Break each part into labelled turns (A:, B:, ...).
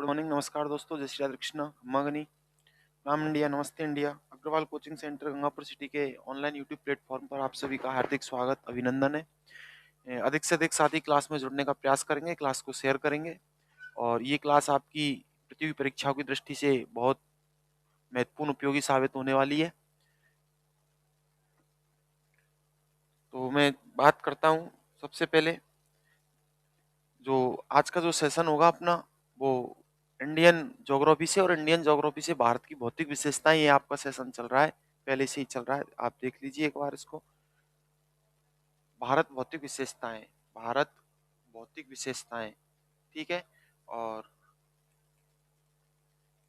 A: Good morning, नमस्कार दोस्तों, जय श्री राधे कृष्ण, खम्मा गनी, राम इंडिया, नमस्ते India. Agarwal coaching centre Gangapur city के ऑनलाइन यूट्यूब प्लेटफॉर्म पर आप सभी का हार्दिक स्वागत, अभिनंदन है। अधिक से अधिक साथी क्लास में जुड़ने का प्रयास करेंगे, क्लास को शेयर करेंगे और ये क्लास आपकी प्रतियोगी परीक्षाओं की दृष्टि से बहुत महत्वपूर्ण उपयोगी साबित होने वाली है। तो मैं बात करता हूँ सबसे पहले, जो आज का जो सेशन होगा अपना, वो इंडियन ज्योग्राफी से और इंडियन ज्योग्राफी से भारत की भौतिक विशेषताएं, ये आपका सेशन चल रहा है, पहले से ही चल रहा है, आप देख लीजिए एक बार इसको। भारत भौतिक विशेषताएं, भारत भौतिक विशेषताएं, ठीक है। और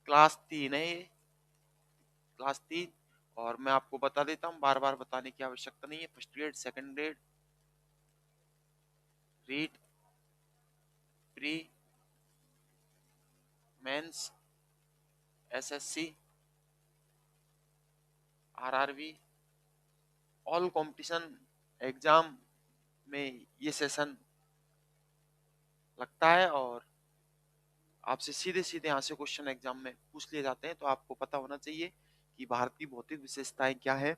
A: क्लास 3 है ये, क्लास 3। और मैं आपको बता देता हूँ, बार बार बताने की आवश्यकता नहीं है। First grade, second grade, REET, pre, mains, SSC, RRB, all competition exam में ये सेशन लगता है और आपसे सीधे सीधे यहाँ से क्वेश्चन एग्जाम में पूछ लिए जाते हैं। तो आपको पता होना चाहिए कि भारत की भौतिक विशेषताएं क्या है।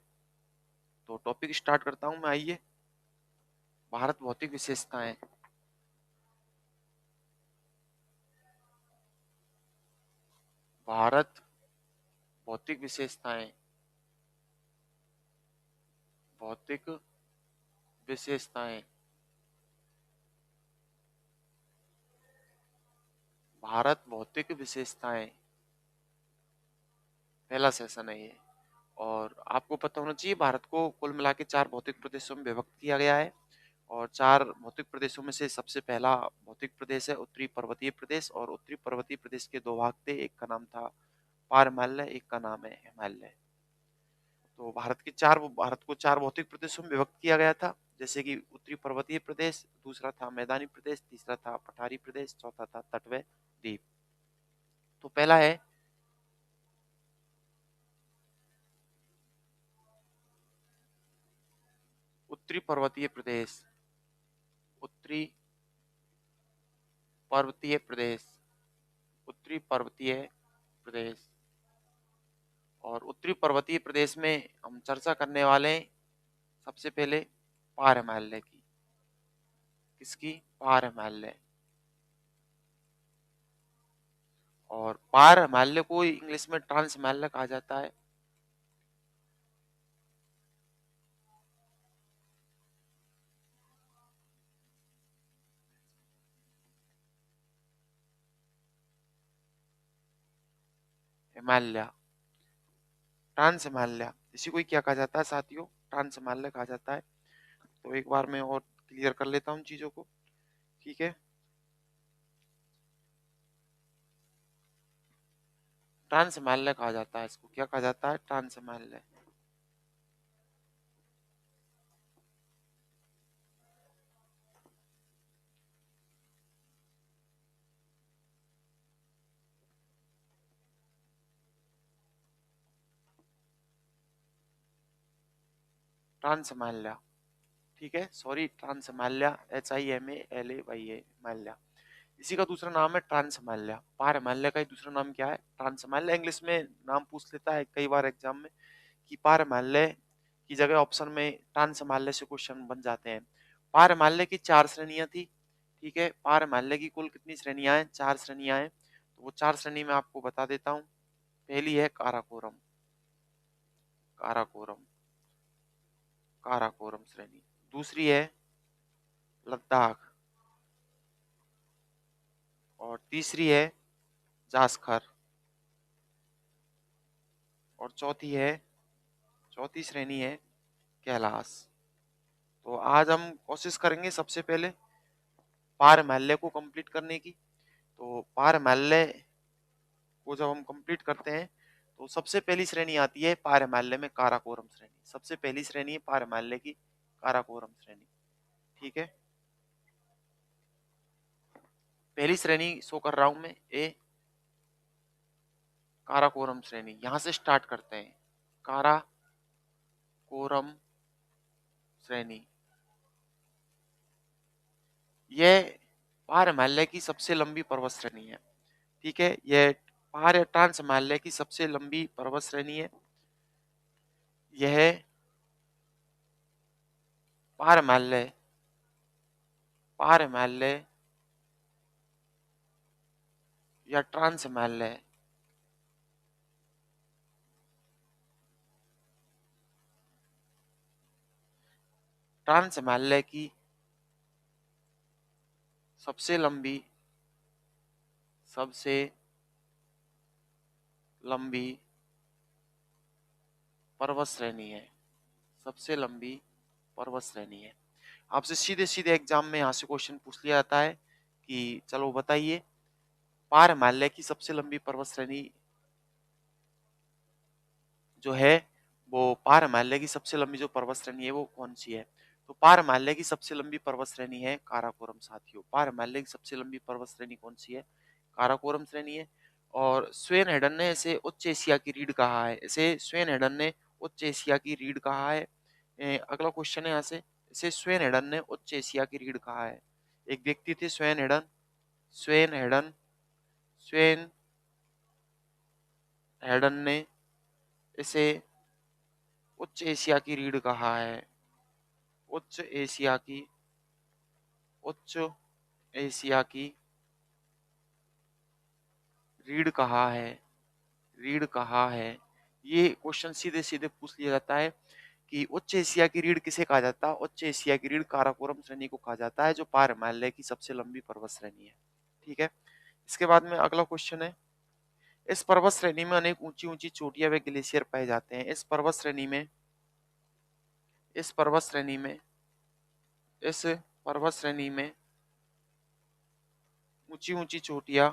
A: तो टॉपिक स्टार्ट करता हूं मैं, आइए। भारत भौतिक विशेषताएं, भारत भौतिक विशेषताएं, भौतिक विशेषताएं, भारत भौतिक विशेषताएं, पहला सेशन है ये। और आपको पता होना चाहिए, भारत को कुल मिला के 4 भौतिक प्रदेशों में विभक्त किया गया है। और 4 भौतिक प्रदेशों में से सबसे पहला भौतिक प्रदेश है उत्तरी पर्वतीय प्रदेश। और उत्तरी पर्वतीय प्रदेश के 2 भाग थे, एक का नाम था पारहिमालय, एक का नाम है हिमालय। तो भारत को 4 भौतिक प्रदेशों में विभक्त किया गया था, जैसे कि उत्तरी पर्वतीय प्रदेश, दूसरा था मैदानी प्रदेश, तीसरा था पठारी प्रदेश, चौथा था तटवर्ती द्वीप। तो पहला है उत्तरी पर्वतीय प्रदेश, उत्तरी पर्वतीय प्रदेश, उत्तरी पर्वतीय प्रदेश। और उत्तरी पर्वतीय प्रदेश में हम चर्चा करने वाले हैं सबसे पहले पारहिमालय की। किसकी? पारहिमालय। और पारहिमालय को इंग्लिश में ट्रांस हिमालय कहा जाता है। हिमालय, ट्रांस हिमालय, इसी को क्या कहा जाता है साथियों? ट्रांस हिमालय कहा जाता है। तो एक बार मैं और क्लियर कर लेता हूँ चीजों को, ठीक है। ट्रांस हिमालय कहा जाता है इसको, क्या कहा जाता है? ट्रांस हिमालय। ट्रांस हिमालय, ठीक है, sorry, trans Himalaya, HIMALAYA, Himalaya. इसी का दूसरा नाम है ट्रांस हिमालय। पार हिमालय का ही दूसरा नाम क्या है? ट्रांस हिमालय। इंग्लिश में नाम पूछ लेता है कई बार एग्जाम में कि पार हिमालय की जगह ऑप्शन में ट्रांस हिमालय से क्वेश्चन बन जाते हैं। पार हिमालय की 4 श्रेणियां थी, ठीक है। पार हिमालय की कुल कितनी श्रेणियां हैं? 4 श्रेणियां हैं। तो वो 4 श्रेणी में आपको बता देता हूँ। पहली है काराकोरम, काराकोरम, काराकोरम श्रेणी। दूसरी है लद्दाख। और तीसरी है जास्कर। और चौथी श्रेणी है कैलाश। तो आज हम कोशिश करेंगे सबसे पहले पार हिमालय को कंप्लीट करने की। तो पार हिमालय को जब हम कंप्लीट करते हैं तो सबसे पहली श्रेणी आती है पार हिमालय में काराकोरम श्रेणी। सबसे पहली श्रेणी है पार हिमालय की काराकोरम श्रेणी, ठीक है। पहली श्रेणी शो कर रहा हूं मैं, ए काराकोरम श्रेणी। यहां से स्टार्ट करते हैं, काराकोरम श्रेणी। यह पार हिमालय की सबसे लंबी पर्वत श्रेणी है, ठीक है, यह पहाड़ या ट्रांस हिमालय की सबसे लंबी पर्वत श्रेणी है। यह पहाड़ हिमालय पहाड़ हिमालय या ट्रांस हिमालय ट्रांस हिमालय की सबसे लंबी पर्वत श्रेणी है। सबसे लंबी पर्वत श्रेणी है। आपसे सीधे सीधे एग्जाम में यहाँ से क्वेश्चन पूछ लिया जाता है कि चलो बताइए, पहाड़ हिमालय की सबसे लंबी पर्वत श्रेणी जो है, वो पहाड़ हिमालय की सबसे लंबी जो पर्वत श्रेणी है वो कौन सी है? तो पहाड़ हिमालय की सबसे लंबी पर्वत श्रेणी है काराकोरम साथियों। पहाड़ हिमालय की सबसे लंबी पर्वत श्रेणी कौन सी है? काराकोरम श्रेणी है। और स्वेन हेडन ने इसे उच्च एशिया की रीढ़ कहा है। इसे स्वेन हेडन ने उच्च एशिया की रीढ़ कहा है। अगला क्वेश्चन है यहाँ से, इसे स्वेन हेडन ने उच्च एशिया की रीढ़ कहा है। एक व्यक्ति थे स्वेन हेडन ने इसे उच्च एशिया की रीढ़ कहा है। उच्च एशिया की उच्च एशिया की रीढ़ कहा है। ये क्वेश्चन सीधे सीधे पूछ लिया जाता है कि उच्च एशिया की रीढ़ किसे कहा जाता है? उच्च एशिया की रीढ़ काराकोरम श्रेणी को कहा जाता है, जो पहाड़ हिमालय की सबसे लंबी पर्वत श्रेणी है। ठीक है, इसके बाद में अगला क्वेश्चन है, इस पर्वत श्रेणी में अनेक ऊंची ऊंची चोटियां व ग्लेशियर पाए जाते हैं। इस पर्वत श्रेणी में ऊंची ऊंची चोटियां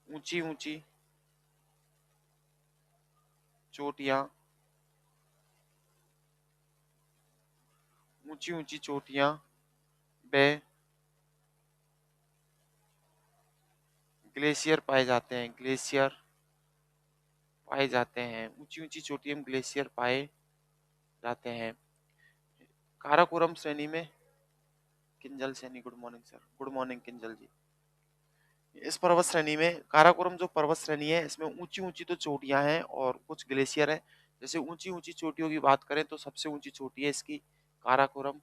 A: ऊंची ऊंची चोटियां व ग्लेशियर पाए जाते हैं। ऊंची ऊंची चोटियों में ग्लेशियर पाए जाते हैं। काराकोरम श्रेणी में Kinjal Saini, good morning sir, good morning Kinjal ji. इस पर्वत श्रेणी में काराकोरम जो पर्वत श्रेणी है, इसमें ऊंची ऊंची तो चोटियां हैं और कुछ ग्लेशियर है। जैसे ऊंची ऊंची चोटियों की बात करें तो सबसे ऊंची चोटी है इसकी काराकोरम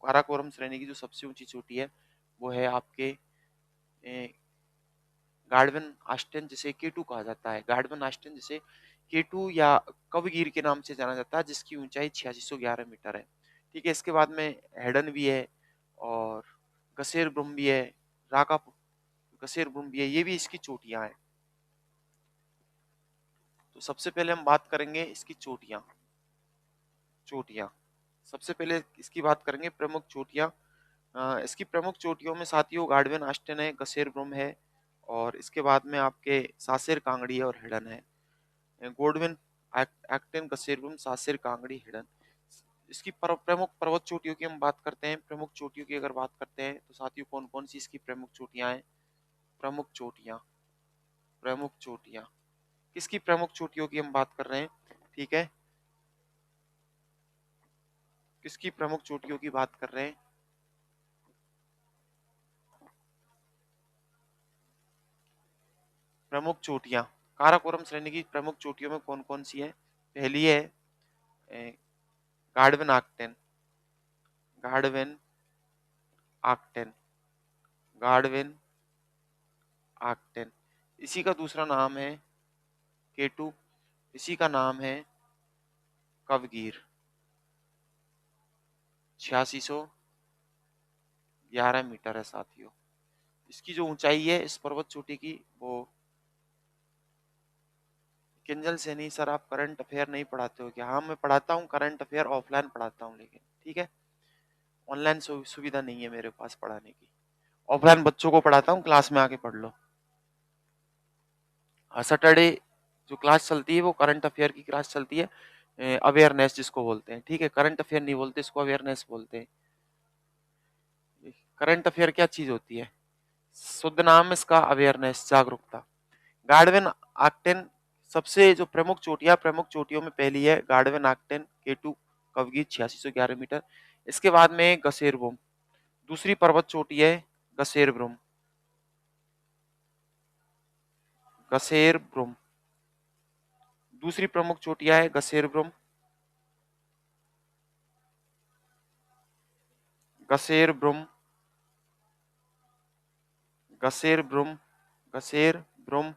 A: काराकोरम श्रेणी की जो सबसे ऊंची चोटी है वो है आपके गार्डवन आस्टेन, जिसे केटू कहा जाता है। गार्डवन आस्टेन जिसे केटू या कवगिर के नाम से जाना जाता है, जिसकी ऊंचाई 8611 मीटर है। ठीक है, इसके बाद में हेडन भी है और गसेर ब्रुम भी है, राका गसेर ब्रुम भी है, ये भी इसकी चोटियां हैं। तो सबसे पहले हम बात करेंगे इसकी चोटियां। सबसे पहले इसकी बात करेंगे प्रमुख चोटियां। इसकी प्रमुख चोटियों में साथियों गार्डवन आस्टेन है, गसेर ब्रुम है और इसके बाद में आपके सासेर कांगड़ी और हिडन है। Gold Wing एक्टेन गसेरबम Saser Kangri hidden. इसकी प्रमुख पर्वत चोटियों की हम बात करते हैं। प्रमुख चोटियों की अगर बात करते हैं तो साथियों कौन कौन सी इसकी प्रमुख चोटियां हैं? प्रमुख चोटियां किसकी प्रमुख चोटियों की हम बात कर रहे हैं? ठीक है, किसकी प्रमुख चोटियों की बात कर रहे हैं? प्रमुख चोटियां काराकोरम श्रेणी की प्रमुख चोटियों में कौन कौन सी है? पहली है गार्डवन आक्टेन गार्डवन आक्टेन गार्डवन आक्टेन। इसी का दूसरा नाम है केटू। इसी का नाम है कवगीर। 8611 मीटर है साथियों। इसकी जो ऊंचाई है इस पर्वत चोटी की वो किंजल से नहीं सर, आप करंट अफेयर नहीं पढ़ाते हो क्या? हाँ मैं पढ़ाता हूँ करंट अफेयर, ऑफलाइन पढ़ाता हूँ, लेकिन ठीक है ऑनलाइन सुविधा नहीं है मेरे पास पढ़ाने की। ऑफलाइन बच्चों को पढ़ाता हूँ, क्लास में आके पढ़ लो। सैटरडे जो क्लास चलती है वो करंट अफेयर की क्लास चलती है, अवेयरनेस जिसको बोलते हैं। ठीक है, करंट अफेयर नहीं बोलते इसको, अवेयरनेस बोलते हैं। करंट अफेयर क्या चीज होती है? शुद्ध नाम इसका अवेयरनेस, जागरूकता। गार्डवन आक्टेन सबसे जो प्रमुख चोटियों में पहली है गार्डवन आक्टेन केटू कवगीर 8611 मीटर। इसके बाद में गसेरबोम दूसरी पर्वत चोटी है गसेरब्रुम। गसेरब्रुम। दूसरी प्रमुख चोटियां है गसेरब्रुम। गसेरब्रुम। गसेरब्रुम। गसेरब्रुम।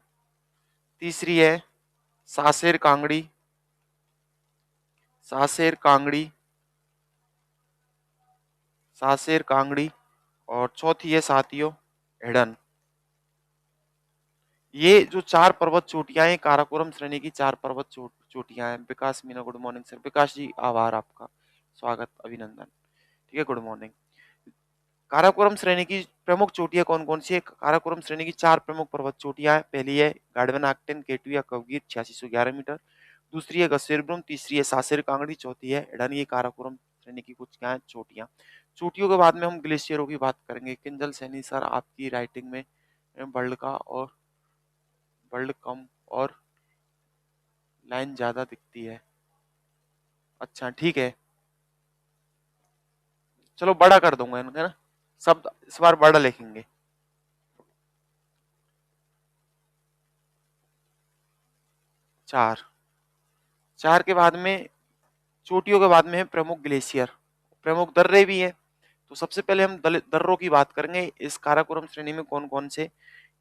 A: तीसरी है सासेर कांगड़ी। सासेर कांगड़ी। सासेर कांगड़ी। और चौथी है साथियों हिडन। ये जो चार पर्वत चोटियां हैं काराकोरम श्रेणी की चार पर्वत चोटियां हैं। विकास मीना गुड मॉर्निंग सर। विकास जी आभार आपका, स्वागत अभिनंदन। ठीक है, गुड मॉर्निंग। काराकोरम श्रेणी की प्रमुख चोटियां कौन कौन सी है? काराकोरम श्रेणी की चार प्रमुख पर्वत चोटियां हैं। पहली है गाडवन आक्टेन केटू या कवगीर 8611 मीटर। दूसरी है गसेरब्रुम। तीसरी है सासेर कांगड़ी। चौथी है हिडन। ये काराकोरम श्रेणी की कुछ क्या है चोटियां। चोटियों के बाद में हम ग्लेशियरों की बात करेंगे। किंजल सैनी सर आपकी राइटिंग में वर्ल्ड का और वर्ल्ड कम और लाइन ज्यादा दिखती है। अच्छा ठीक है, चलो बड़ा कर दूंगा इनका ना, सब इस बार बड़ा लिखेंगे। चार। चार के बाद में चोटियों के बाद में है प्रमुख ग्लेशियर, प्रमुख दर्रे भी है। तो सबसे पहले हम दर्रों की बात करेंगे। इस काराकोरम श्रेणी में कौन कौन से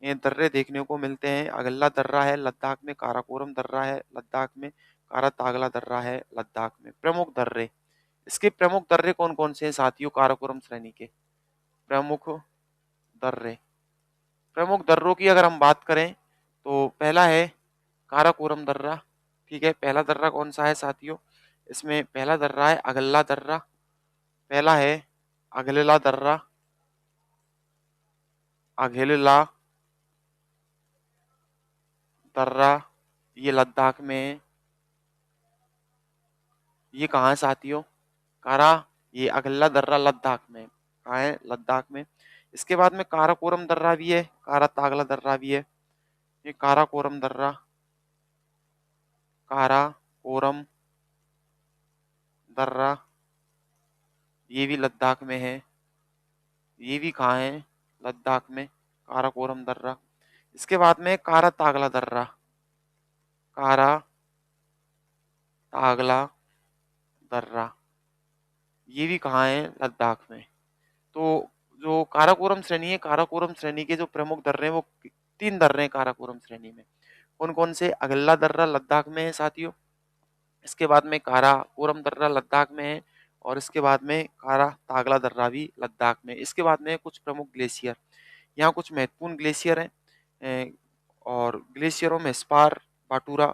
A: ये दर्रे देखने को मिलते हैं? अगला दर्रा है लद्दाख में। काराकोरम दर्रा है लद्दाख में। कारा तागला दर्रा है लद्दाख में। प्रमुख दर्रे, इसके प्रमुख दर्रे कौन कौन से हैं साथियों काराकोरम श्रेणी के? प्रमुख दर्रे, प्रमुख दर्रों की अगर हम बात करें तो पहला है काराकोरम दर्रा। ठीक है, पहला दर्रा कौन सा है साथियों? इसमें पहला दर्रा है अगला दर्रा। पहला है अगलेला दर्रा। अगेला दर्रा, ये लद्दाख में है। ये कहाँ है साथियों? कारा, ये अगला दर्रा लद्दाख में कहाँ है? लद्दाख में। इसके बाद में काराकोरम दर्रा भी है, कारा तागला दर्रा भी है। ये काराकोरम दर्रा, काराकोरम दर्रा, ये भी लद्दाख में है। ये भी कहाँ है? लद्दाख में, काराकोरम दर्रा। इसके बाद में कारा तागला दर्रा। कारा तागला दर्रा, ये भी कहाँ है? लद्दाख में। तो जो काराकोरम श्रेणी है, काराकोरम श्रेणी के जो प्रमुख दर्रे हैं वो तीन दर्रे हैं काराकोरम श्रेणी में। कौन कौन से? अगला दर्रा लद्दाख में है साथियों। इसके बाद में काराकोरम दर्रा लद्दाख में है। और इसके बाद में कारा तागला दर्रा भी लद्दाख में। इसके बाद में कुछ प्रमुख ग्लेशियर, यहाँ कुछ महत्वपूर्ण ग्लेशियर हैं। और ग्लेशियरों में स्पार बाटूरा,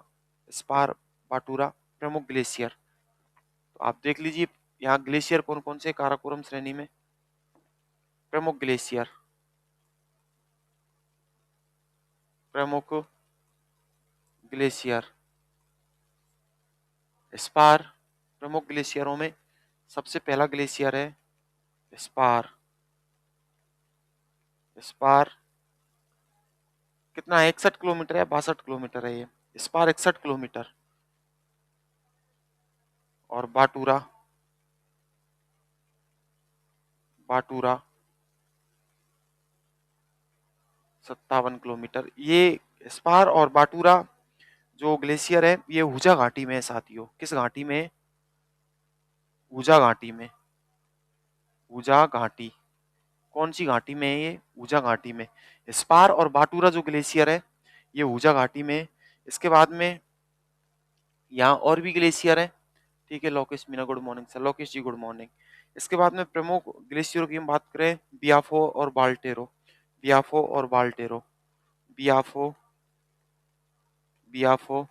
A: स्पार बाटूरा प्रमुख ग्लेशियर। तो आप देख लीजिए यहाँ ग्लेशियर कौन कौन से काराकोरम श्रेणी में। प्रमुख ग्लेशियर, प्रमुख ग्लेशियर स्पार। प्रमुख ग्लेशियरों में सबसे पहला ग्लेशियर है स्पार। स्पार कितना है? 61 किलोमीटर है, 62 किलोमीटर है ये। Spar 61 kilometre. और बाटूरा, बाटूरा 57 किलोमीटर। ये स्पार और बाटूरा जो ग्लेशियर है ये हुजा घाटी में है साथियों। किस घाटी में? हुजा घाटी में। हुजा घाटी, कौन सी घाटी में है ये? हुजा घाटी में। स्पार और बाटूरा जो ग्लेशियर है ये हुजा घाटी में। इसके बाद में यहाँ और भी ग्लेशियर है। ठीक है, Lokesh Meena good morning sir. Lokesh ji good morning. इसके बाद में प्रमुख ग्लेशियरों की हम बात करें, बियाफो और बाल्टेरो। बियाफो और बाल्टेरो। बियाफो, बियाफो,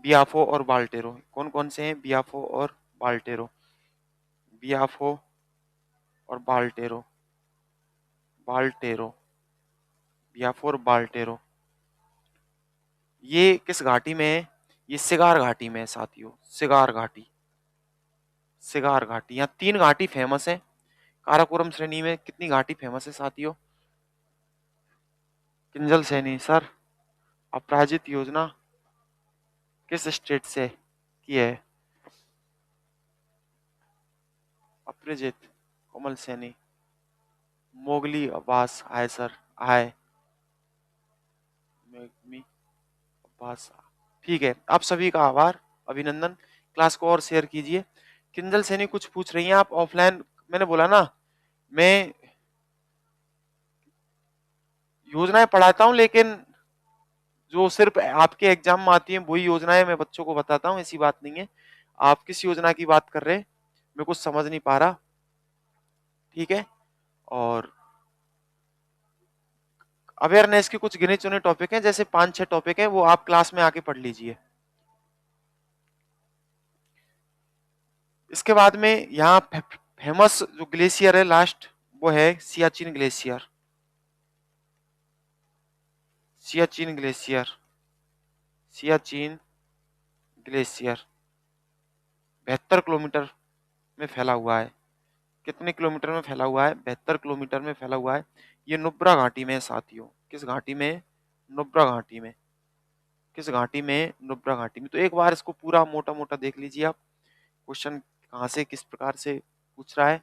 A: बियाफो और बाल्टेरो कौन कौन से हैं? बियाफो और बाल्टेरो। बियाफो और बाल्टेरो, बाल्टेरो, बियाफो और बाल्टेरो। ये किस घाटी में है? ये सिगार घाटी में है साथियों। सिगार घाटी, सिगार घाटी। यहाँ तीन घाटी फेमस है काराकोरम श्रेणी में। कितनी घाटी फेमस है साथियों? किंजल सैनी सर, अपराजित योजना किस स्टेट से की है? विप्रजित, कोमल सैनी, मोगली अब्बास, आए सर, आए, मेघमी अब्बास। ठीक है, आप सभी का आभार, अभिनंदन। क्लास को और शेयर कीजिए। किंजल सैनी कुछ पूछ रही हैं आप ऑफलाइन, मैंने बोला ना मैं योजनाएं पढ़ाता हूं, लेकिन जो सिर्फ आपके एग्जाम में आती है वही योजनाएं मैं बच्चों को बताता हूं, ऐसी बात नहीं है। आप किस योजना की बात कर रहे हैं, मैं कुछ समझ नहीं पा रहा। ठीक है, और अवेयरनेस के कुछ गिने चुने टॉपिक हैं, जैसे 5-6 टॉपिक हैं, वो आप क्लास में आके पढ़ लीजिए। इसके बाद में यहाँ फेमस जो ग्लेशियर है लास्ट, वो है Siachen glacier. Siachen glacier, Siachen glacier 72 kilometre में फैला हुआ है। कितने किलोमीटर में फैला हुआ है? 72 किलोमीटर में फैला हुआ है। ये नुब्रा घाटी में है साथियों। किस घाटी में? नुब्रा घाटी में। किस घाटी में? नुब्रा घाटी में। तो एक बार इसको पूरा मोटा मोटा देख लीजिए आप, क्वेश्चन कहाँ से किस प्रकार से पूछ रहा है।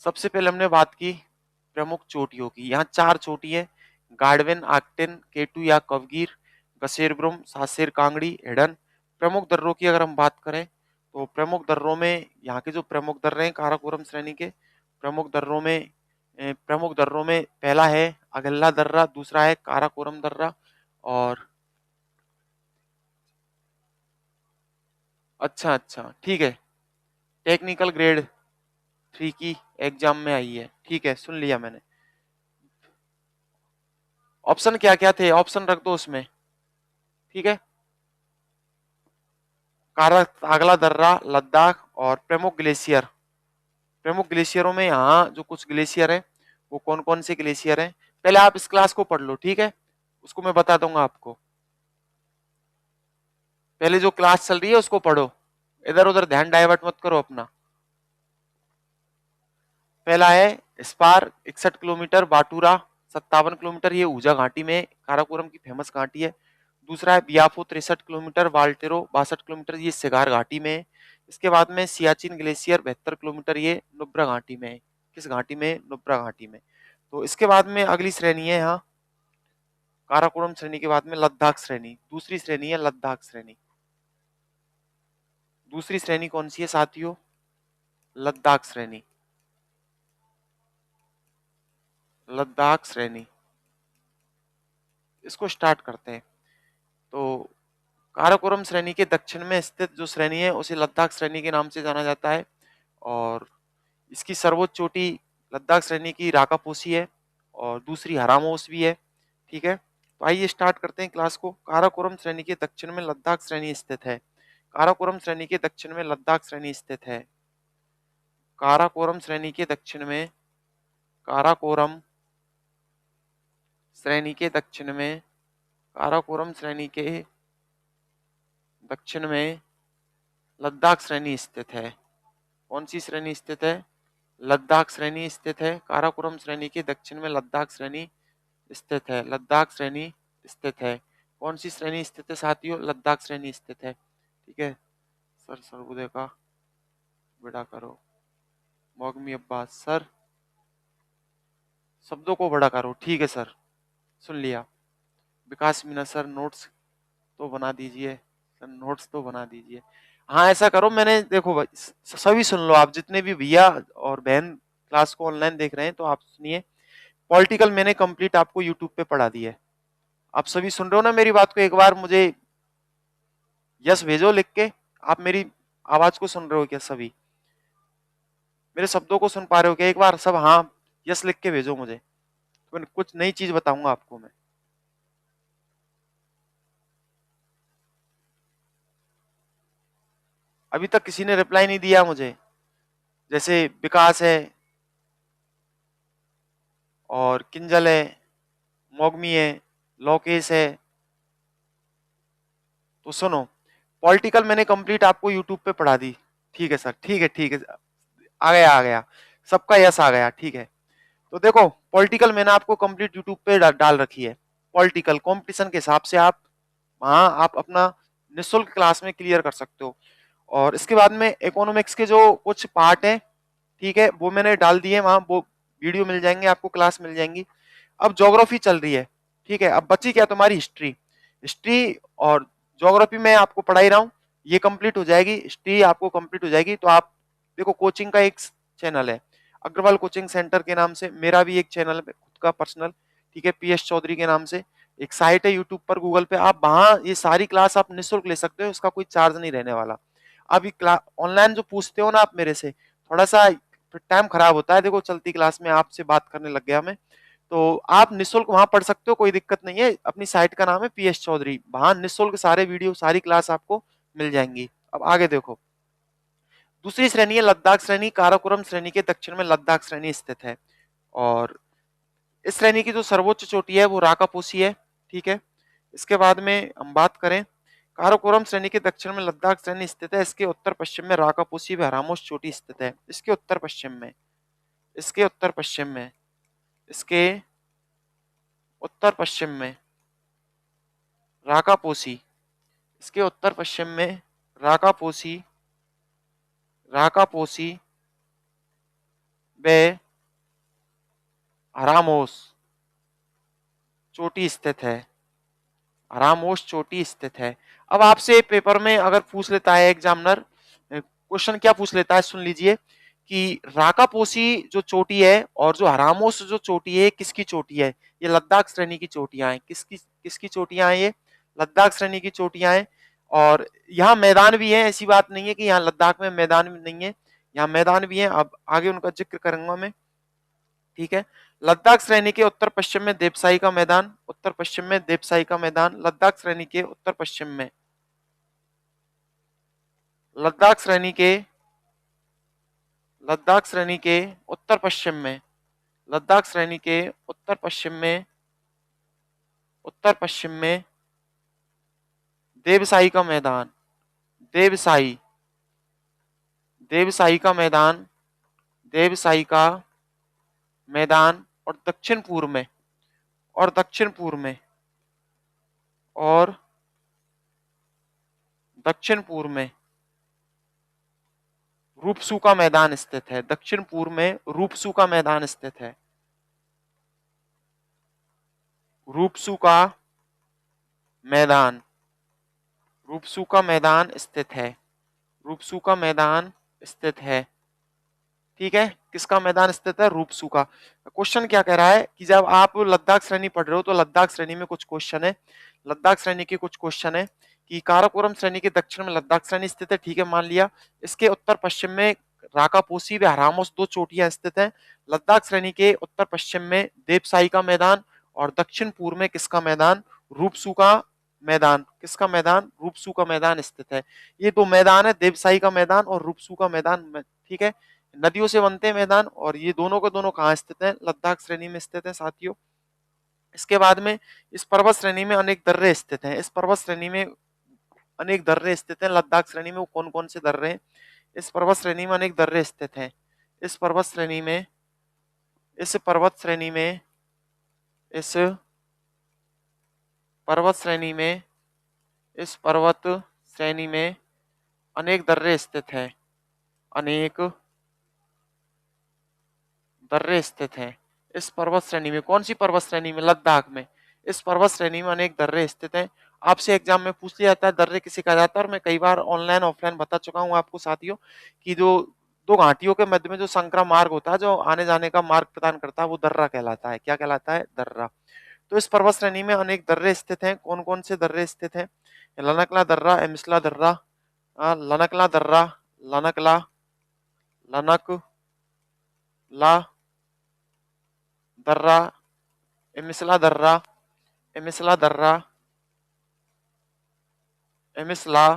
A: सबसे पहले हमने बात की प्रमुख चोटियों की। यहाँ 4 चोटी है, गार्डवेन, आक्टेन, केटू या कवगीर, गसेरब्रुम, सासेर कांगड़ी, हेडन। प्रमुख दर्रों की अगर हम बात करें तो प्रमुख दर्रों में यहाँ के जो प्रमुख दर्रे हैं काराकोरम श्रेणी के, प्रमुख दर्रों में पहला है अगल्ला दर्रा, दूसरा है काराकोरम दर्रा, और अच्छा अच्छा ठीक है, टेक्निकल ग्रेड 3 की एग्जाम में आई है। ठीक है, सुन लिया मैंने। ऑप्शन क्या क्या थे? ऑप्शन रख दो उसमें। ठीक है, कारक, अगला दर्रा, लद्दाख और प्रमुख ग्लेशियर। प्रमुख ग्लेशियरों में यहाँ जो कुछ ग्लेशियर है वो कौन कौन से ग्लेशियर हैं, पहले आप इस क्लास को पढ़ लो। ठीक है, उसको मैं बता दूंगा आपको। पहले जो क्लास चल रही है उसको पढ़ो, इधर उधर ध्यान डाइवर्ट मत करो अपना। पहला है स्पार 61 किलोमीटर, बाटूरा 57 किलोमीटर, ये ऊजा घाटी में काराकोरम की फेमस घाटी है। दूसरा है बियाफो 63 किलोमीटर, वाल्टेरो 62 किलोमीटर, ये सिगार घाटी में है। इसके बाद में सियाचिन ग्लेशियर 72 किलोमीटर, ये नुब्रा घाटी में है। किस घाटी में? नुब्रा घाटी में। तो इसके बाद में अगली श्रेणी है यहाँ काराकोरम श्रेणी के बाद में लद्दाख श्रेणी। दूसरी श्रेणी है लद्दाख श्रेणी। दूसरी श्रेणी कौन सी है साथियों? लद्दाख श्रेणी। लद्दाख श्रेणी, इसको स्टार्ट करते हैं। तो काराकोरम श्रेणी के दक्षिण में स्थित जो श्रेणी है उसे लद्दाख श्रेणी के नाम से जाना जाता है, और इसकी सर्वोच्च चोटी लद्दाख श्रेणी की राकापोसी है, और दूसरी हरामोस भी है। ठीक है, तो आइए स्टार्ट करते हैं क्लास को। काराकोरम श्रेणी के दक्षिण में लद्दाख श्रेणी स्थित है। काराकोरम श्रेणी के दक्षिण में लद्दाख श्रेणी स्थित है। काराकोरम श्रेणी के दक्षिण में, काराकोरम श्रेणी के दक्षिण में, काराकोरम श्रेणी के दक्षिण में लद्दाख श्रेणी स्थित है। कौन सी श्रेणी स्थित है? लद्दाख श्रेणी स्थित है। काराकोरम श्रेणी के दक्षिण में लद्दाख श्रेणी स्थित है। लद्दाख श्रेणी स्थित है। कौन सी श्रेणी स्थित है साथियों? लद्दाख श्रेणी स्थित है। ठीक है सर, सर्वोदय का बड़ा करो। मौगमी अब्बास सर, शब्दों को बड़ा करो। ठीक है सर, सुन लिया। विकास मीना सर, नोट्स तो बना दीजिए सर, नोट्स तो बना दीजिए। हाँ ऐसा करो, मैंने देखो भाई, सभी सुन लो आप, जितने भी भैया और बहन क्लास को ऑनलाइन देख रहे हैं तो आप सुनिए। पॉलिटिकल मैंने कंप्लीट आपको यूट्यूब पे पढ़ा दी है। आप सभी सुन रहे हो ना मेरी बात को? एक बार मुझे यस भेजो लिख के। आप मेरी आवाज को सुन रहे हो क्या सभी? मेरे शब्दों को सुन पा रहे हो क्या? एक बार सब हाँ यस लिख के भेजो मुझे, तो कुछ नई चीज बताऊंगा आपको मैं। अभी तक किसी ने रिप्लाई नहीं दिया मुझे, जैसे विकास है और किंजल है, मौगमी है, लोकेश है। तो सुनो, पॉलिटिकल मैंने कंप्लीट आपको यूट्यूब पे पढ़ा दी। ठीक है सर, ठीक है ठीक है, आ गया आ गया, सबका यस आ गया। ठीक है, तो देखो पॉलिटिकल मैंने आपको कंप्लीट यूट्यूब पे डाल रखी है। पॉलिटिकल कंपटीशन के हिसाब से आप वहाँ आप अपना निःशुल्क क्लास में क्लियर कर सकते हो। और इसके बाद में इकोनॉमिक्स के जो कुछ पार्ट हैं, ठीक है, वो मैंने डाल दिए वहाँ, वो वीडियो मिल जाएंगे आपको, क्लास मिल जाएंगी। अब ज्योग्राफी चल रही है, ठीक है, अब बची क्या तुम्हारी हिस्ट्री। हिस्ट्री और ज्योग्राफी में आपको पढ़ा ही रहा हूँ, ये कंप्लीट हो जाएगी, हिस्ट्री आपको कंप्लीट हो जाएगी। तो आप देखो, कोचिंग का एक चैनल है अग्रवाल कोचिंग सेंटर के नाम से, मेरा भी एक चैनल है खुद का पर्सनल, ठीक है, पीएस चौधरी के नाम से। एक साइट है यूट्यूब पर, गूगल पे, आप वहां ये सारी क्लास आप निःशुल्क ले सकते हो, इसका कोई चार्ज नहीं रहने वाला। आप ये क्लास ऑनलाइन जो पूछते हो ना आप मेरे से, थोड़ा सा टाइम खराब होता है, देखो चलती क्लास में आपसे बात करने लग गया मैं, तो आप निःशुल्क वहां पढ़ सकते हो, कोई दिक्कत नहीं है। अपनी साइट का नाम है पीएस चौधरी, वहां निःशुल्क सारे वीडियो सारी क्लास आपको मिल जाएंगी। अब आगे देखो, दूसरी श्रेणी है लद्दाख श्रेणी। काराकोरम श्रेणी के दक्षिण में लद्दाख श्रेणी स्थित है, और इस श्रेणी की जो सर्वोच्च चोटी है वो राकापोसी है, ठीक है। इसके बाद में हम बात करें, काराकोरम श्रेणी के दक्षिण में लद्दाख श्रेणी स्थित है, इसके उत्तर पश्चिम में राकापोसी व हरामोस चोटी स्थित है। इसके उत्तर पश्चिम में, इसके उत्तर पश्चिम में, इसके उत्तर पश्चिम में राकापोसी, इसके उत्तर पश्चिम में राकापोसी, राकापोसी व हरामोस चोटी स्थित है, हरामोस चोटी स्थित है। अब आपसे पेपर में अगर पूछ लेता है एग्जामिनर, क्वेश्चन क्या पूछ लेता है सुन लीजिए, कि राकापोसी जो चोटी है और जो हरामोस जो चोटी है किसकी चोटी है। ये लद्दाख श्रेणी की चोटियां हैं। किसकी किसकी चोटियां हैं ये? लद्दाख श्रेणी की चोटियां हैं। और यहाँ मैदान भी है, ऐसी बात नहीं है कि यहाँ लद्दाख में मैदान भी नहीं है, यहाँ मैदान भी है, अब आगे उनका जिक्र करूंगा मैं, ठीक है। लद्दाख श्रेणी के उत्तर पश्चिम में देवसाई का मैदान, उत्तर पश्चिम में देवसाई का मैदान, लद्दाख श्रेणी के उत्तर पश्चिम में, लद्दाख श्रेणी के, लद्दाख श्रेणी के उत्तर पश्चिम में, लद्दाख श्रेणी के उत्तर पश्चिम में, उत्तर पश्चिम में देवसाई का मैदान, देवसाई, देवसाई का मैदान, देवसाई का मैदान, और दक्षिण पूर्व में, और दक्षिण पूर्व में, और दक्षिण पूर्व में रूपसू का मैदान स्थित है। दक्षिण पूर्व में रूपसू का मैदान स्थित है, रूपसू का मैदान, रूपसू का मैदान स्थित है, रूपसू का मैदान स्थित है, ठीक है। किसका मैदान स्थित है? रूपसू का। क्वेश्चन क्या कह रहा है कि जब आप लद्दाख श्रेणी पढ़ रहे हो तो लद्दाख श्रेणी में कुछ क्वेश्चन है, लद्दाख श्रेणी के कुछ क्वेश्चन है कि काराकोरम श्रेणी के दक्षिण में लद्दाख श्रेणी स्थित है, ठीक है, मान लिया। इसके उत्तर पश्चिम में राकापोसी व हरामोस दो चोटियां स्थित है। लद्दाख श्रेणी के उत्तर पश्चिम में देवसाई का मैदान, और दक्षिण पूर्व में किसका मैदान? रूपसू का मैदान। किसका मैदान? रूपसू का मैदान स्थित है। ये दो मैदान है, देवसाई का मैदान और रूपसू का मैदान, ठीक है। नदियों से बनते हैं मैदान, और ये दोनों के दोनों कहाँ स्थित है? लद्दाख श्रेणी में स्थित है साथियों। इसके बाद में इस पर्वत श्रेणी में अनेक दर्रे स्थित हैं। इस पर्वत श्रेणी में अनेक दर्रे स्थित हैं। लद्दाख श्रेणी में वो कौन कौन से दर्रे हैं? इस पर्वत श्रेणी में अनेक दर्रे स्थित हैं। इस पर्वत श्रेणी में, इस पर्वत श्रेणी में, इस पर्वत श्रेणी में, इस पर्वत श्रेणी में अनेक दर्रे स्थित हैं, अनेक दर्रे स्थित हैं। इस पर्वत श्रेणी में, कौन सी पर्वत श्रेणी में? लद्दाख में। इस पर्वत श्रेणी में अनेक दर्रे स्थित हैं। आपसे एग्जाम में पूछ लिया जाता है दर्रे किसे कहा जाता है, और मैं कई बार ऑनलाइन ऑफलाइन बता चुका हूँ आपको साथियों कि जो दो घाटियों के मध्य में जो संक्रा मार्ग होता है, जो आने जाने का मार्ग प्रदान करता है, वो दर्रा कहलाता है। क्या कहलाता है? दर्रा। तो इस पर्वत श्रेणी में अनेक दर्रे स्थित हैं। कौन कौन से दर्रे स्थित हैं? लनकला दर्रा, एमिसला दर्रा, लनकला दर्रा, लनकला, लनकला दर्रा, एमिसला दर्रा, एमिसला दर्रा, एमिसला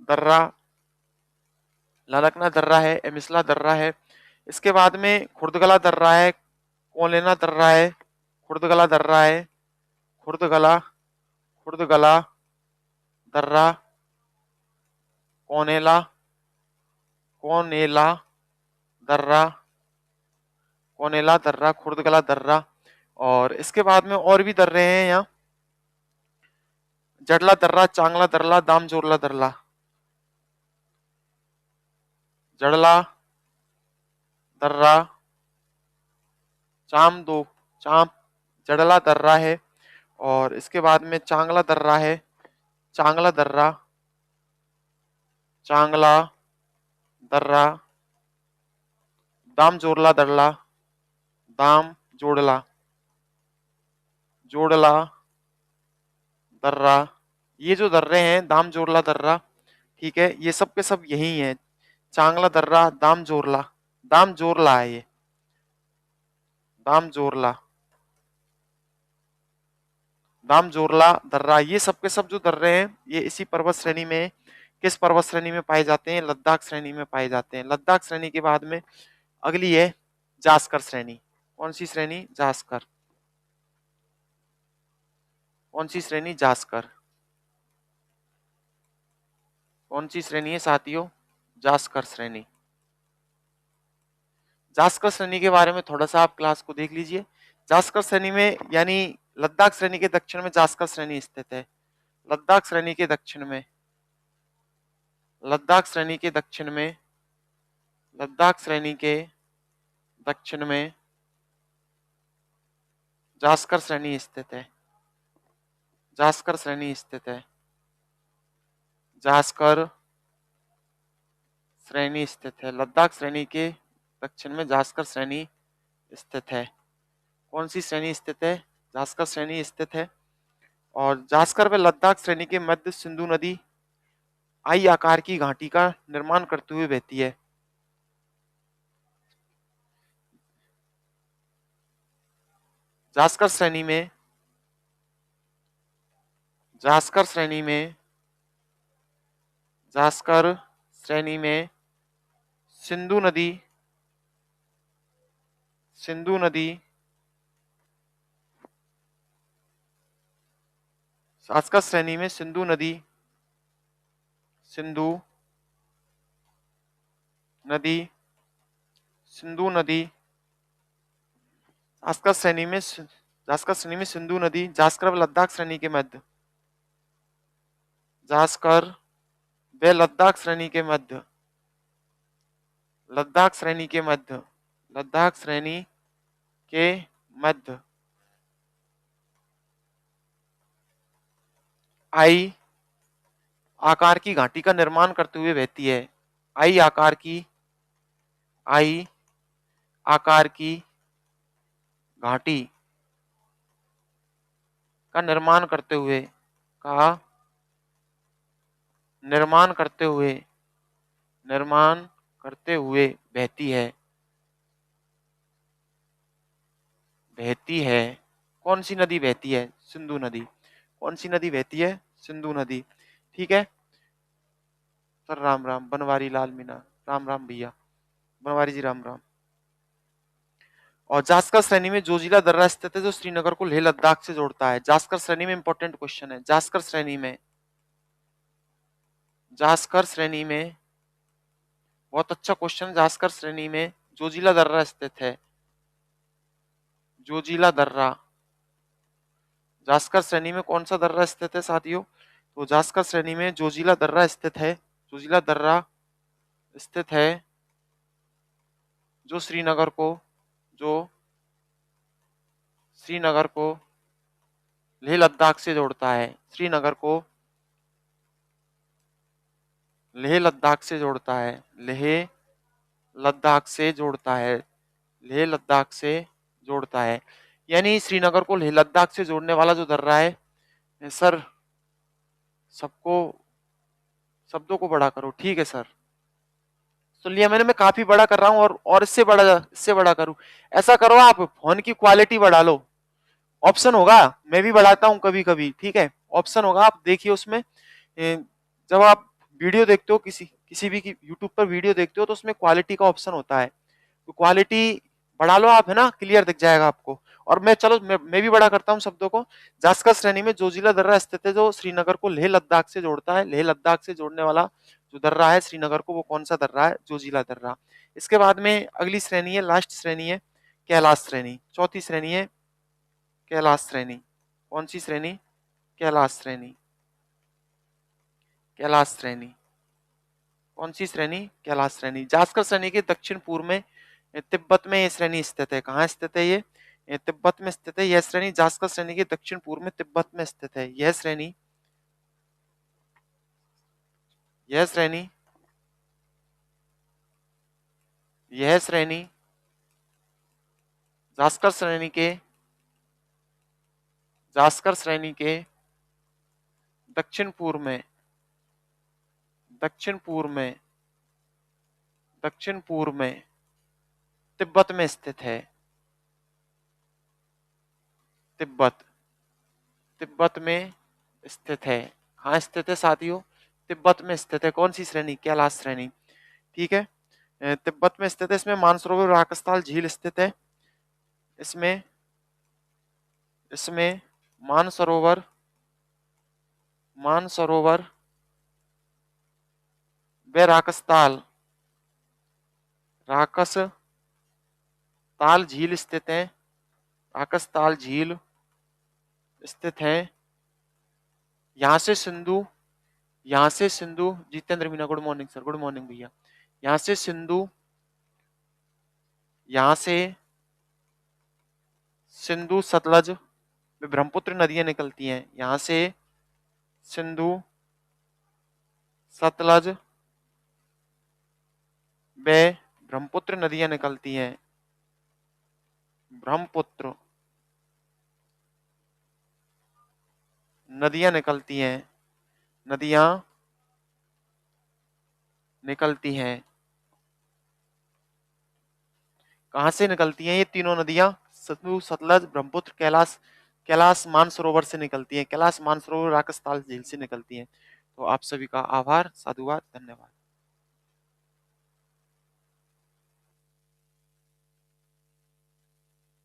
A: दर्रा, ललकना दर्रा है, एमिसला दर्रा है। इसके बाद में खुर्दगला दर्रा है, कोलेना दर्रा है, खुर्दगला दर्रा है, खुर्दगला, खुर्दगला दर्रा, कोनेला, कोनेला दर्रा, कोनेला दर्रा, खुर्दगला दर्रा। और इसके बाद में और भी दर्रे हैं यहाँ, जडला दर्रा, चांगला दर्रा, दामजोरला दर्रा, जड़ला दर्रा, चाम दो चाम जड़ला दर्रा है, और इसके बाद में चांगला दर्रा है, चांगला दर्रा, चांगला दर्रा, दामजोरला दर्रा, दाम जोड़ला, जोड़ला दर्रा। ये जो दर्रे हैं, दामजोरला दर्रा, ठीक है, ये सब के सब यही है, चांगला दर्रा, दामजोरला, दामजोरला है ये, दामजोरला, दामजोरला दर्रा, ये सब के सब जो दर्रे हैं ये इसी पर्वत श्रेणी में, किस पर्वत श्रेणी में पाए जाते हैं? लद्दाख श्रेणी में पाए जाते हैं। लद्दाख श्रेणी के बाद में अगली है जास्कर श्रेणी। कौन सी श्रेणी? जास्कर। कौन सी श्रेणी? जास्कर। कौन सी श्रेणी है साथियों? जास्कर श्रेणी। जास्कर श्रेणी के बारे में थोड़ा सा आप क्लास को देख लीजिए। जास्कर श्रेणी में यानी लद्दाख श्रेणी के दक्षिण में जास्कर श्रेणी स्थित है। लद्दाख श्रेणी के दक्षिण में, लद्दाख श्रेणी के दक्षिण में, लद्दाख श्रेणी के दक्षिण में जास्कर श्रेणी स्थित है। जास्कर श्रेणी स्थित है। जास्कर श्रेणी स्थित है। लद्दाख श्रेणी के दक्षिण में जास्कर श्रेणी स्थित है। कौन सी श्रेणी स्थित है? जास्कर श्रेणी स्थित है। और जास्कर व लद्दाख श्रेणी के मध्य सिंधु नदी आई आकार की घाटी का निर्माण करते हुए बहती है। जास्कर श्रेणी में, जास्कर श्रेणी में, जास्कर श्रेणी में सिंधु नदी, सिंधु नदी, जास्कर श्रेणी में सिंधु नदी, सिंधु नदी, सिंधु नदी, जास्कर श्रेणी में, जास्कर श्रेणी में सिंधु नदी जास्कर व लद्दाख श्रेणी के मध्य, जास्कर व लद्दाख श्रेणी के मध्य, लद्दाख श्रेणी के मध्य, लद्दाख श्रेणी के मध्य आई आकार की घाटी का निर्माण करते हुए बहती है। आई आकार की, आई आकार की घाटी का निर्माण करते हुए, का निर्माण करते हुए, निर्माण करते हुए बहती है, बहती है। कौन सी नदी बहती है? सिंधु नदी। कौन सी नदी बहती है? सिंधु नदी। ठीक है सर, राम राम। बनवारी लाल मीना, राम राम भैया, बनवारी जी राम राम। और जास्कर श्रेणी में जोजिला दर्रा स्थित है जो श्रीनगर को लेह लद्दाख से जोड़ता है। जास्कर श्रेणी में इंपॉर्टेंट क्वेश्चन है। जास्कर श्रेणी में, जास्कर श्रेणी में बहुत अच्छा क्वेश्चन। जास्कर श्रेणी में जोजिला दर्रा स्थित है। जोजिला दर्रा, जास्कर श्रेणी में कौन सा दर्रा स्थित है साथियों? तो जास्कर श्रेणी में जोजिला दर्रा स्थित है। जोजिला दर्रा स्थित है जो श्रीनगर को, जो श्रीनगर को लेह लद्दाख से जोड़ता है। श्रीनगर को लेह लद्दाख से जोड़ता है। लेह लद्दाख से जोड़ता है। लेह लद्दाख से जोड़ता है। यानी श्रीनगर को लेह लद्दाख से जोड़ने वाला जो दर्रा है। सर सबको, शब्दों को बड़ा करो। ठीक है सर, सुन लिया मैंने। मैं काफी बड़ा कर रहा हूँ और इससे बड़ा करूँ। ऐसा करो, आप फोन की क्वालिटी बढ़ा लो। ऑप्शन होगा, मैं भी बढ़ाता हूँ कभी कभी। ठीक है, ऑप्शन होगा, आप देखिए उसमें। जब आप वीडियो देखते हो, किसी किसी भी यूट्यूब पर वीडियो देखते हो, तो उसमें क्वालिटी का ऑप्शन होता है। तो क्वालिटी बढ़ा लो आप, है ना, क्लियर दिख जाएगा आपको। और मैं, चलो मैं भी बड़ा करता हूँ शब्दों को। जास्कर श्रेणी में जोजिला दर्रा स्थित है जो श्रीनगर को लेह लद्दाख से जोड़ता है। लेह लद्दाख से जोड़ने वाला जो दर्रा है श्रीनगर को, वो कौन सा दर्रा है? जोजिला दर्रा। इसके बाद में अगली श्रेणी है, लास्ट श्रेणी है कैलाश श्रेणी। चौथी श्रेणी है कैलाश श्रेणी। कौन सी श्रेणी? कैलाश श्रेणी। कैलाश श्रेणी। कौन सी श्रेणी? कैलाश श्रेणी। जास्कर श्रेणी के दक्षिण पूर्व में तिब्बत में यह श्रेणी स्थित है। कहाँ स्थित है ये तिब्बत में स्थित है। यह श्रेणी जास्कर श्रेणी के दक्षिण पूर्व में तिब्बत में स्थित है। यह श्रेणी यह श्रेणी यह श्रेणी जास्कर श्रेणी के दक्षिण पूर्व में दक्षिण पूर्व में दक्षिण पूर्व में तिब्बत में स्थित है। तिब्बत में स्थित है। कहाँ स्थित है साथियों? तिब्बत में स्थित है। कौन सी श्रेणी? कैलाश श्रेणी। ठीक है, तिब्बत में स्थित है। इसमें मानसरोवर राकस्थाल झील स्थित है। इसमें इसमें मानसरोवर व राकसताल झील स्थित है। राकसताल झील स्थित है। यहाँ से Sindhu Jitendra Meena, good morning sir. Good morning भैया। यहाँ से सिंधु सतलज ब्रह्मपुत्र नदियां निकलती हैं। यहाँ से सिंधु सतलज व ब्रह्मपुत्र नदियां निकलती हैं। ब्रह्मपुत्र नदियां निकलती हैं। कहाँ से निकलती हैं ये तीनों नदियां? सिंधु सतलज ब्रह्मपुत्र कैलाश मानसरोवर से निकलती हैं। कैलाश मानसरोवर राकसताल झील से निकलती हैं। तो आप सभी का आभार, साधुवाद, धन्यवाद।